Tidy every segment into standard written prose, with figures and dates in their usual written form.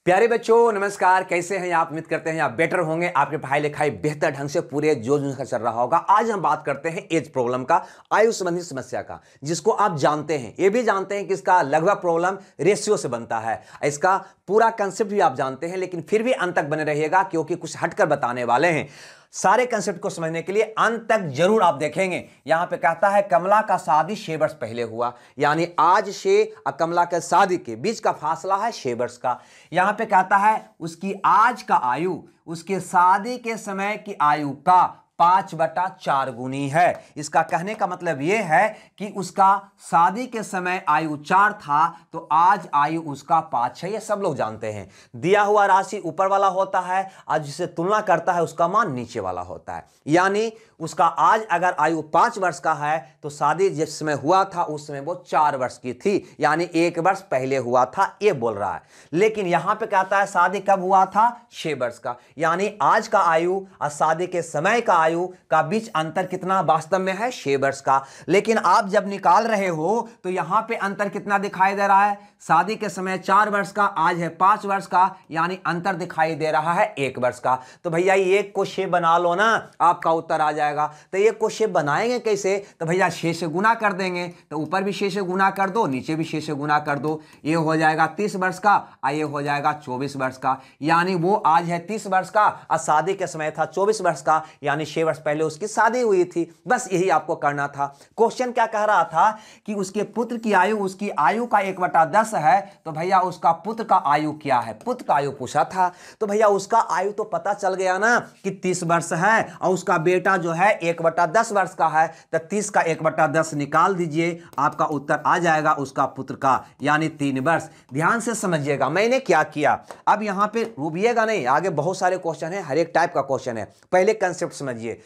प्यारे बच्चों नमस्कार, कैसे हैं आप। उम्मीद करते हैं आप बेटर होंगे, आपकी पढ़ाई लिखाई बेहतर ढंग से पूरे जोश का चल रहा होगा। आज हम बात करते हैं एज प्रॉब्लम का, आयु संबंधी समस्या का, जिसको आप जानते हैं, ये भी जानते हैं कि इसका लगभग प्रॉब्लम रेशियो से बनता है। इसका पूरा कंसेप्ट भी आप जानते हैं, लेकिन फिर भी अंत तक बने रहिएगा क्योंकि कुछ हटकर बताने वाले हैं। सारे कंसेप्ट को समझने के लिए अंत तक जरूर आप देखेंगे। यहां पे कहता है कमला का शादी 6 वर्ष पहले हुआ, यानी आज से कमला के शादी के बीच का फासला है 6 वर्ष का। यहां पे कहता है उसकी आज का आयु उसके शादी के समय की आयु का 5/4 गुनी है। इसका कहने का मतलब यह है कि उसका शादी के समय आयु 4 था तो आज आयु उसका 5 है। ये सब लोग जानते हैं। दिया हुआ राशि ऊपर वाला होता है, आज जिसे तुलना करता है उसका मान नीचे वाला होता है। यानी उसका आज अगर आयु 5 वर्ष का है तो शादी जिस समय हुआ था उस समय वो 4 वर्ष की थी, यानी 1 वर्ष पहले हुआ था, ये बोल रहा है। लेकिन यहां पे कहता है शादी कब हुआ था, 6 वर्ष का, यानी आज का आयु और शादी के समय का आयु का बीच अंतर कितना वास्तव में है, 6 वर्ष का। लेकिन आप जब निकाल रहे हो तो यहां पे अंतर कितना दिखाई दे रहा है, शादी के समय 4 वर्ष का, आज है 5 वर्ष का, यानी अंतर दिखाई दे रहा है 1 वर्ष का। तो भैया एक को 6 बना लो ना, आपका उत्तर आ जाएगा। तो एक को 6 बनाएंगे कैसे, तो भैया 6 से गुना कर देंगे, तो ऊपर भी 6 से गुना कर दो, नीचे भी 6 से गुना कर दो। ये हो जाएगा 30 वर्ष का और ये हो जाएगा 24 वर्ष का, यानी वो आज है 30 वर्ष का और शादी के समय था 24 वर्ष का, यानी 6 वर्ष पहले उसकी शादी हुई थी। बस यही आपको करना था। क्वेश्चन क्या कह रहा था कि उसके पुत्र की आयु उसकी आयु का 1/10 है, तो भैया उसका पुत्र का आयु क्या है, पुत्र का आयु पूछा था। तो भैया उसका आयु तो पता चल गया ना कि 30 वर्ष है और उसका बेटा जो है 1/10 वर्ष का है, तो 30 का 1/10 निकाल दीजिए, आपका उत्तर आ जाएगा उसका पुत्र का, यानी 3 वर्ष। ध्यान से समझिएगा मैंने क्या किया। अब यहां पे रुकिएगा नहीं, आगे बहुत सारे क्वेश्चन है, हर एक टाइप का क्वेश्चन है। पहले कंसेप्ट समझिए।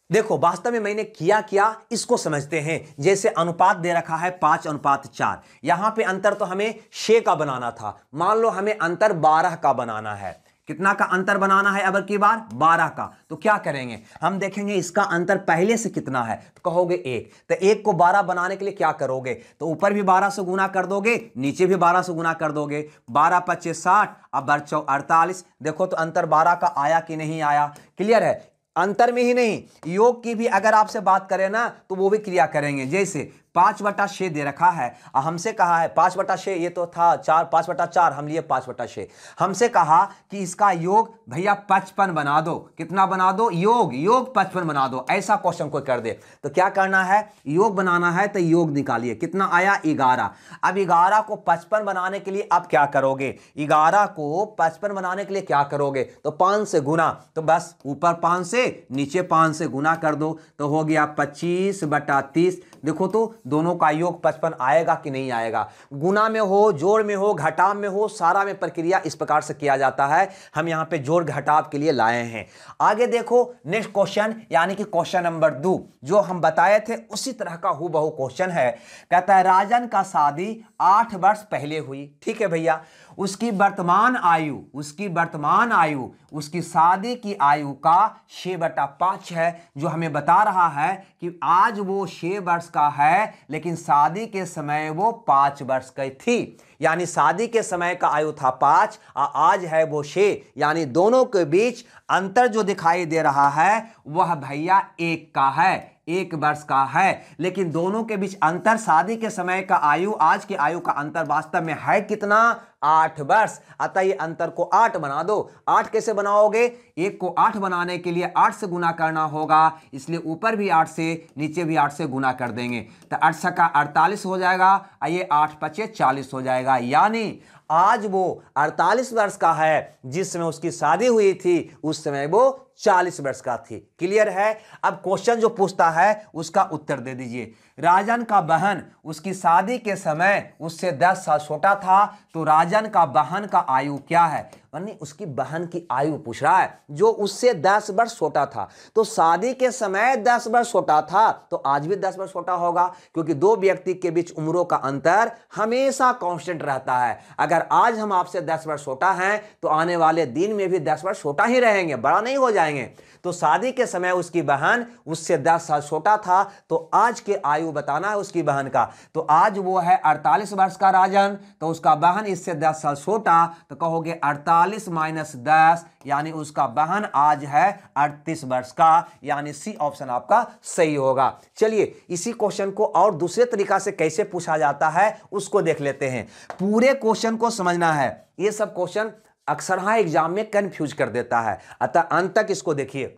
देखो वास्तव में मैंने किया इसको समझते हैं। जैसे अनुपात दे रखा है 5:4, यहां पे अंतर तो हमें 6 का बनाना था, मान लो हमें अंतर 12 का बनाना है। कितना का अंतर बनाना है अब की बार, 12 का। तो क्या करेंगे, हम देखेंगे इसका अंतर पहले से कितना है, तो कहोगे 1। तो 1 को 12 बनाने के लिए क्या करोगे, तो ऊपर भी 12 से गुना कर दोगे, नीचे भी 12 से गुना कर दोगे। 12 25 60 अब 48। देखो तो अंतर 12 का आया कि नहीं आया, क्लियर है। अंतर में ही नहीं, योग की भी अगर आपसे बात करें ना तो वो भी क्रिया करेंगे। जैसे 5/6 दे रखा है, हमसे कहा है 5/6, ये तो था 5/4, हम लिए 5/6। हमसे कहा कि इसका योग भैया 55 बना दो। कितना बना दो, योग 55 बना दो। ऐसा क्वेश्चन कोई कर दे तो क्या करना है, योग बनाना है तो योग निकालिए। कितना आया, 11। अब 11 को 55 बनाने के लिए आप क्या करोगे, 11 को 55 बनाने के लिए क्या करोगे, तो 5 से गुना, तो बस ऊपर 5 से नीचे 5 से गुना कर दो, तो हो गया 25/30। देखो तो दोनों का योग 55 आएगा कि नहीं आएगा। गुना में हो, जोड़ में हो, घटाव में हो, सारा में प्रक्रिया इस प्रकार से किया जाता है। हम यहां पे जोड़ घटाव के लिए लाए हैं। आगे देखो नेक्स्ट क्वेश्चन, यानी कि क्वेश्चन नंबर 2, जो हम बताए थे उसी तरह का हूबहू क्वेश्चन है। कहता है राजन का शादी 8 वर्ष पहले हुई। ठीक है भैया, उसकी वर्तमान आयु उसकी शादी की आयु का 6/5 है, जो हमें बता रहा है कि आज वो 6 वर्ष का है लेकिन शादी के समय वो 5 वर्ष की थी। यानी शादी के समय का आयु था 5 और आज है वो 6, यानी दोनों के बीच अंतर जो दिखाई दे रहा है वह भैया 1 का है, 1 वर्ष का है। लेकिन दोनों के बीच अंतर, शादी के समय का आयु आज की आयु का अंतर वास्तव में है कितना, 8 वर्ष। अतः ये अंतर को 8 बना दो। 8 कैसे बनाओगे, 1 को 8 बनाने के लिए 8 से गुना करना होगा, इसलिए ऊपर भी 8 से नीचे भी 8 से गुना कर देंगे, तो 8 का 48 हो जाएगा और ये 8 5 40 हो जाएगा। यानी आज वो 48 वर्ष का है, जिस समय उसकी शादी हुई थी उस समय वो 40 वर्ष का थी। क्लियर है। अब क्वेश्चन जो पूछता है उसका उत्तर दे दीजिए। राजन का बहन उसकी शादी के समय उससे 10 साल छोटा था, तो राजन का बहन का आयु क्या है, यानी उसकी बहन की आयु पूछ रहा है जो उससे 10 वर्ष छोटा था। तो शादी के समय 10 वर्ष छोटा था तो आज भी 10 वर्ष छोटा होगा, क्योंकि दो व्यक्ति के बीच उम्रों का अंतर हमेशा कांस्टेंट रहता है। अगर आज हम आपसे 10 वर्ष छोटा हैं तो आने वाले दिन में भी 10 वर्ष छोटा ही रहेंगे, बड़ा नहीं हो जाएगा। जाएंगे। तो शादी के समय उसकी बहन उससे 10 साल छोटा था, तो आज के आयु बताना है उसकी बहन का। तो आज वो है 48 वर्ष का राजन, तो उसका बहन इससे 10 साल छोटा, तो कहोगे 48 माइनस 10, यानी उसका बहन आज है 38 वर्ष का, यानी सी ऑप्शन आपका सही होगा। चलिए इसी क्वेश्चन को और दूसरे तरीका से कैसे पूछा जाता है उसको देख लेते हैं। पूरे क्वेश्चन को समझना है, ये सब क्वेश्चन अक्सर एग्जाम में कंफ्यूज कर देता है, अतः अंत तक इसको देखिए।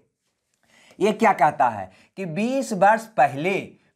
ये क्या कहता है कि 20 वर्ष पहले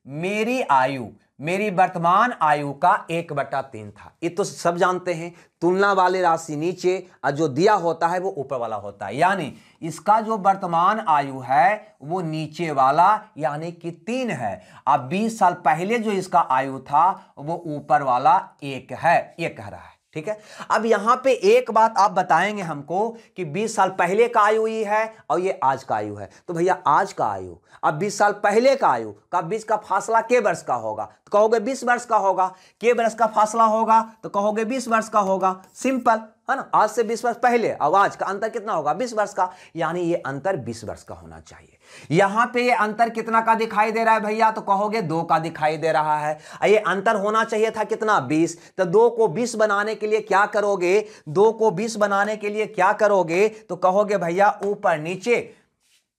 मेरी आयु मेरी वर्तमान आयु का 1/3 था। ये तो सब जानते हैं, तुलना वाले राशि नीचे और जो दिया होता है वो ऊपर वाला होता है, यानी इसका जो वर्तमान आयु है वो नीचे वाला यानी कि 3 है। अब 20 साल पहले जो इसका आयु था वो ऊपर वाला 1 है, ये कह रहा है। ठीक है, अब यहां पे एक बात आप बताएंगे हमको कि 20 साल पहले का आयु ये है और ये आज का आयु है, तो भैया आज का आयु अब 20 साल पहले का आयु का बीच का फासला के वर्ष का होगा, तो कहोगे 20 वर्ष का होगा। के वर्ष का फासला होगा तो कहोगे 20 वर्ष का होगा, सिंपल है ना। आज से 20 वर्ष पहले और आज का अंतर कितना होगा, 20 वर्ष का, यानी ये अंतर 20 वर्ष का होना चाहिए। यहां पे ये अंतर कितना का दिखाई दे रहा है भैया, तो कहोगे 2 का दिखाई दे रहा है। ये अंतर होना चाहिए था कितना, 20, तो 2 को 20 बनाने के लिए क्या करोगे, 2 को 20 बनाने के लिए क्या करोगे, तो कहोगे भैया ऊपर नीचे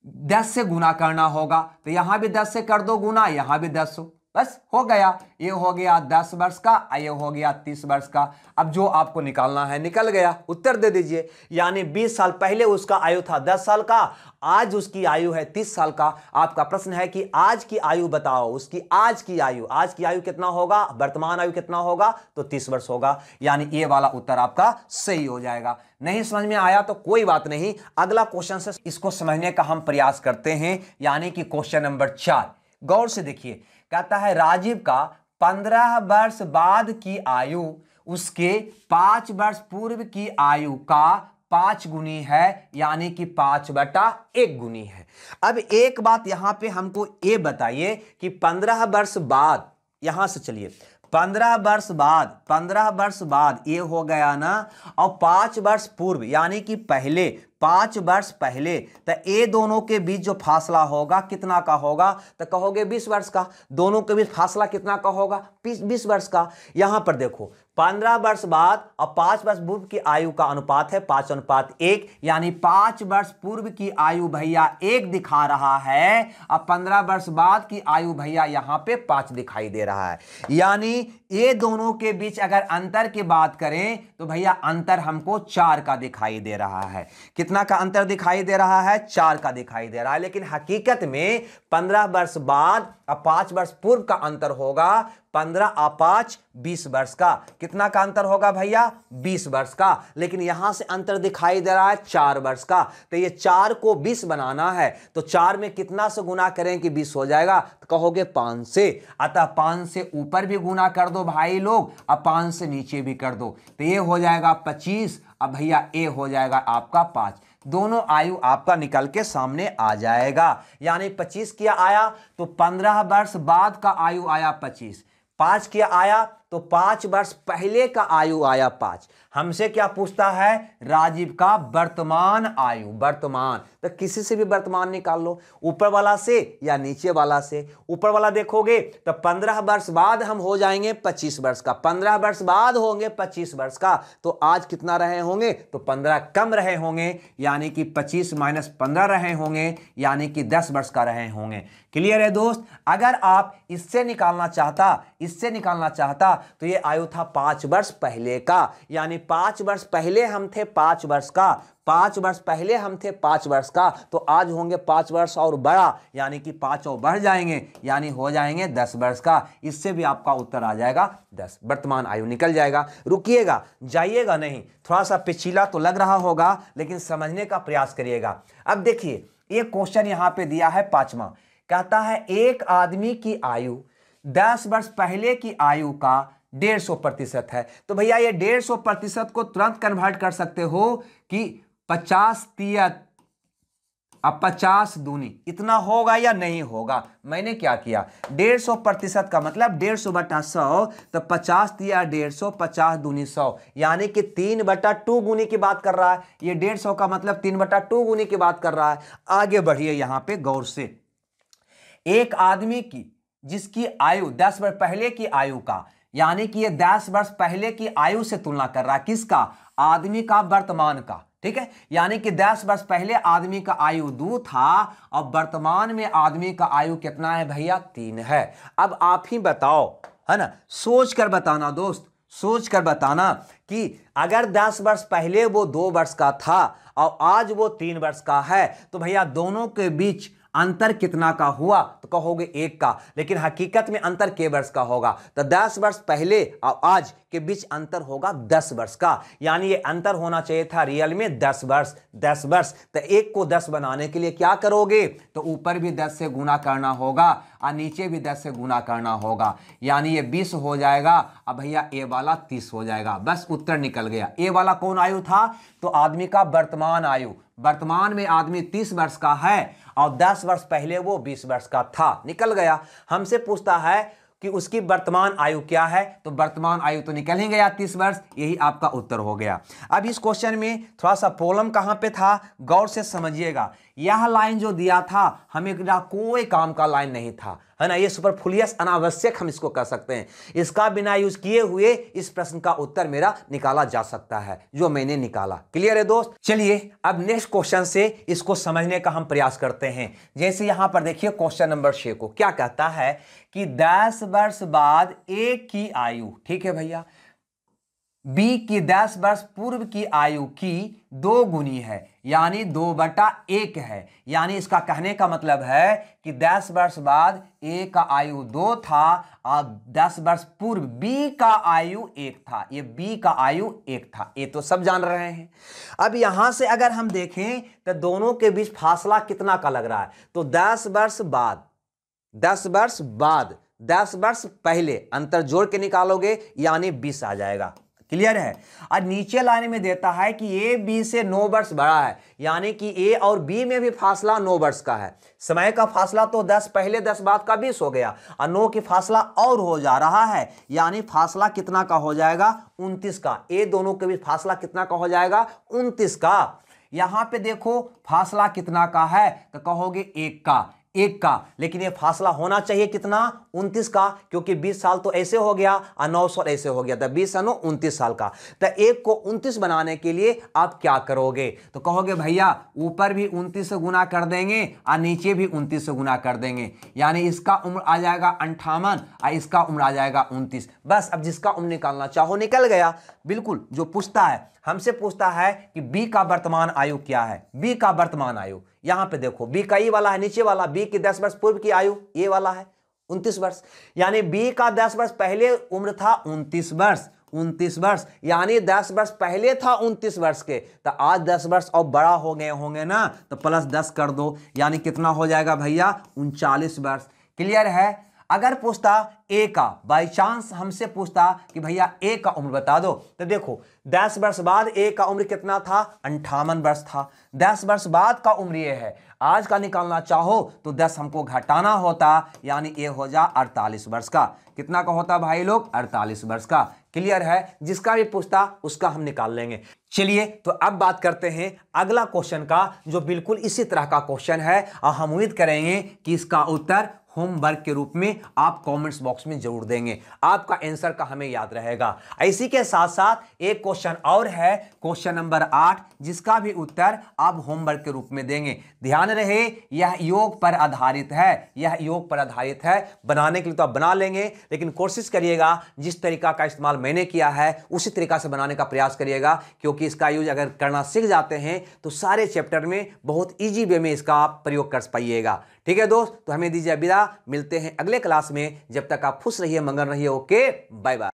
10 से गुना करना होगा, तो यहां भी 10 से कर दो गुना, यहां भी 10 हो, बस हो गया। ये हो गया 10 वर्ष का, ये हो गया 30 वर्ष का। अब जो आपको निकालना है निकल गया, उत्तर दे दीजिए। यानी 20 साल पहले उसका आयु था 10 साल का, आज उसकी आयु है 30 साल का। आपका प्रश्न है कि आज की आयु बताओ, उसकी आज की आयु कितना होगा, वर्तमान आयु कितना होगा, तो 30 वर्ष होगा, यानी ये वाला उत्तर आपका सही हो जाएगा। नहीं समझ में आया तो कोई बात नहीं, अगला क्वेश्चन से इसको समझने का हम प्रयास करते हैं, यानी कि क्वेश्चन नंबर 4। गौर से देखिए, कहता है राजीव का 15 वर्ष बाद की आयु उसके 5 वर्ष पूर्व की आयु का 5 गुनी है, यानी कि 5/1 गुनी है। अब एक बात यहां पे हमको ये बताइए कि 15 वर्ष बाद, यहां से चलिए 15 वर्ष बाद ये हो गया ना, और 5 वर्ष पूर्व यानी कि पहले, 5 वर्ष पहले, तो ये दोनों के बीच जो फासला होगा कितना का होगा, तो कहोगे 20 वर्ष का। दोनों के बीच फासला कितना का होगा, 20 वर्ष का। यहां पर देखो 15 वर्ष बाद और 5 वर्ष पूर्व की आयु का अनुपात है 5:1, यानी 5 वर्ष पूर्व की आयु भैया 1 दिखा रहा है, और 15 वर्ष बाद की आयु भैया यहां पे 5 दिखाई दे रहा है। यानी ये दोनों के बीच अगर अंतर की बात करें तो भैया अंतर हमको 4 का दिखाई दे रहा है। कितना का अंतर दिखाई दे रहा है, 4 का दिखाई दे रहा है। लेकिन हकीकत में 15 वर्ष बाद और 5 वर्ष पूर्व का अंतर होगा 15 और 5 20 वर्ष का। कितना का अंतर होगा भैया, 20 वर्ष का। लेकिन यहां से अंतर दिखाई दे रहा है 4 वर्ष का, तो ये 4 को 20 बनाना है, तो 4 में कितना से गुना करें कि 20 हो जाएगा, तो कहोगे 5 से। अतः 5 से ऊपर भी गुना कर दो भाई लोग, और 5 से नीचे भी कर दो, तो ये हो जाएगा 25, अब भैया ये हो जाएगा आपका 5। दोनों आयु आपका निकल के सामने आ जाएगा। यानी 25 किया आया तो 15 वर्ष बाद का आयु आया 25, 5 किया आया तो 5 वर्ष पहले का आयु आया 5। हमसे क्या पूछता है, राजीव का वर्तमान आयु, वर्तमान, तो किसी से भी वर्तमान निकाल लो, ऊपर वाला से या नीचे वाला से। ऊपर वाला देखोगे तो 15 वर्ष बाद हम हो जाएंगे 25 वर्ष का, 15 वर्ष बाद होंगे 25 वर्ष का, तो आज कितना रहे होंगे, तो 15 कम रहे होंगे, यानी कि 25 माइनस 15 रहे होंगे, यानी कि 10 वर्ष का रहे होंगे। क्लियर है दोस्त। अगर आप इससे निकालना चाहता तो ये आयु था 5 वर्ष पहले का, यानी 5 वर्ष पहले हम थे 5 वर्ष का, 5 वर्ष पहले हम थे 5 वर्ष का, तो आज होंगे 5 वर्ष और बड़ा, यानी कि 5 और बढ़ जाएंगे, यानी हो जाएंगे 10 वर्ष का। इससे भी आपका उत्तर आ जाएगा 10, वर्तमान आयु निकल जाएगा। रुकिएगा, जाइएगा नहीं, थोड़ा सा पिछला तो लग रहा होगा, लेकिन समझने का प्रयास करिएगा। अब देखिए ये क्वेश्चन यहां पे दिया है 5वां, कहता है एक आदमी की आयु 10 वर्ष पहले की आयु का 150% है। तो भैया ये 150% को तुरंत कन्वर्ट कर सकते हो कि 50 तियत अब 50 दूनी इतना होगा या नहीं होगा? मैंने क्या किया, 150% का मतलब 150/100, तो 50 दिया 150, 50 दूनी 100, यानी कि 3/2 गुनी की बात कर रहा है। ये 150 का मतलब 3/2 गुनी की बात कर रहा है। आगे बढ़िए यहां पे गौर से, एक आदमी की जिसकी आयु 10 वर्ष पहले की आयु का, यानी कि ये 10 वर्ष पहले की आयु से तुलना कर रहा है। किसका? आदमी का, वर्तमान का। ठीक है, यानी कि 10 वर्ष पहले आदमी का आयु 2 था और वर्तमान में आदमी का आयु कितना है भैया? 3 है। अब आप ही बताओ, है ना, सोच कर बताना दोस्त, सोच कर बताना कि अगर 10 वर्ष पहले वो 2 वर्ष का था और आज वो 3 वर्ष का है, तो भैया दोनों के बीच अंतर कितना का हुआ? तो कहोगे 1 का, लेकिन हकीकत में अंतर के वर्ष का होगा। तो 10 वर्ष पहले और आज के बीच अंतर होगा 10 वर्ष का, यानी ये अंतर होना चाहिए था रियल में 10 वर्ष। 10 वर्ष, तो 1 को 10 बनाने के लिए क्या करोगे? तो ऊपर भी 10 से गुना करना होगा और नीचे भी 10 से गुना करना होगा, यानी ये 20 हो जाएगा। अब भैया ए वाला 30 हो जाएगा। बस उत्तर निकल गया। ए वाला कौन आयु था? तो आदमी का वर्तमान आयु। वर्तमान में आदमी 30 वर्ष का है और 10 वर्ष पहले वो 20 वर्ष का था। निकल गया। हमसे पूछता है कि उसकी वर्तमान आयु क्या है, तो वर्तमान आयु तो निकल ही गया 30 वर्ष। यही आपका उत्तर हो गया। अब इस क्वेश्चन में थोड़ा सा प्रॉब्लम कहां पे था, गौर से समझिएगा। यह लाइन जो दिया था हमें कोई काम का लाइन नहीं था, है ना, ये सुपरफ्लुअस, अनावश्यक हम इसको कह सकते हैं। इसका बिना यूज किए हुए इस प्रश्न का उत्तर मेरा निकाला जा सकता है, जो मैंने निकाला। क्लियर है दोस्त? चलिए अब नेक्स्ट क्वेश्चन से इसको समझने का हम प्रयास करते हैं। जैसे यहां पर देखिए क्वेश्चन नंबर 6 को क्या कहता है कि 10 वर्ष बाद ए की आयु, ठीक है भैया, बी की 10 वर्ष पूर्व की आयु की 2 गुनी है, यानी 2/1 है। यानी इसका कहने का मतलब है कि 10 वर्ष बाद ए का आयु 2 था और 10 वर्ष पूर्व बी का आयु 1 था। ये बी का आयु 1 था, ये तो सब जान रहे हैं। अब यहां से अगर हम देखें तो दोनों के बीच फासला कितना का लग रहा है, तो 10 वर्ष बाद, 10 वर्ष बाद, 10 वर्ष पहले, अंतर जोड़ के निकालोगे यानी 20 आ जाएगा। क्लियर है? और नीचे लाइन में देता है कि ए बी से 9 वर्ष बड़ा है, यानी कि ए और बी में भी फासला 9 वर्ष का है। समय का फासला तो 10 पहले 10 बाद का 20 हो गया और 9 की फासला और हो जा रहा है, यानी फासला कितना का हो जाएगा? 29 का। ए दोनों के बीच फासला कितना का हो जाएगा? 29 का। यहां पे देखो फासला कितना का है, तो कहोगे 1 का, 1 का, लेकिन ये फासला होना चाहिए कितना? 29 का, क्योंकि 20 साल तो ऐसे हो गया और 9 साल ऐसे हो गया, तो 20 और 9 29 साल का। तो 1 को 29 बनाने के लिए आप क्या करोगे? तो कहोगे भैया ऊपर भी 29 से गुना कर देंगे और नीचे भी 29 से गुना कर देंगे, यानी इसका उम्र आ जाएगा 58 और इसका उम्र आ जाएगा 29। बस अब जिसका उम्र निकालना चाहो निकल गया। बिल्कुल, जो पूछता है हमसे पूछता है कि बी का वर्तमान आयु क्या है। बी का वर्तमान आयु यहां पे देखो, बी का ई वाला है, नीचे वाला बी की 10 वर्ष पूर्व की आयु ये वाला है 29 वर्ष, यानी बी का 10 वर्ष पहले उम्र था 29 वर्ष। 29 वर्ष यानी 10 वर्ष पहले था 29 वर्ष के, तो आज 10 वर्ष और बड़ा हो गए होंगे ना, तो प्लस 10 कर दो, यानी कितना हो जाएगा भैया? 39 वर्ष। क्लियर है? अगर पूछता ए का, बाई चांस हमसे पूछता कि भैया ए का उम्र बता दो, तो देखो 10 वर्ष बाद ए का उम्र कितना था? 58 वर्ष था। 10 वर्ष बाद का उम्र ये है। आज का निकालना चाहो तो 10 हमको घटाना होता, यानी ए हो जा 48 वर्ष का। कितना का होता भाई लोग? 48 वर्ष का। क्लियर है? जिसका भी पूछता उसका हम निकाल लेंगे। चलिए तो अब बात करते हैं अगला क्वेश्चन का, जो बिल्कुल इसी तरह का क्वेश्चन है और हम उम्मीद करेंगे कि इसका उत्तर होमवर्क के रूप में आप कमेंट्स बॉक्स में जरूर देंगे। आपका आंसर का हमें याद रहेगा। इसी के साथ साथ एक क्वेश्चन और है, क्वेश्चन नंबर 8, जिसका भी उत्तर आप होमवर्क के रूप में देंगे। ध्यान रहे यह योग पर आधारित है, यह योग पर आधारित है। बनाने के लिए तो आप बना लेंगे, लेकिन कोशिश करिएगा जिस तरीका का इस्तेमाल मैंने किया है उसी तरीका से बनाने का प्रयास करिएगा, क्योंकि इसका यूज अगर करना सीख जाते हैं तो सारे चैप्टर में बहुत ईजी वे में इसका आप प्रयोग कर पाइएगा। ठीक है दोस्त, तो हमें दीजिए विदा। मिलते हैं अगले क्लास में। जब तक आप खुश रहिए, मगन रहिए। Okay, bye bye.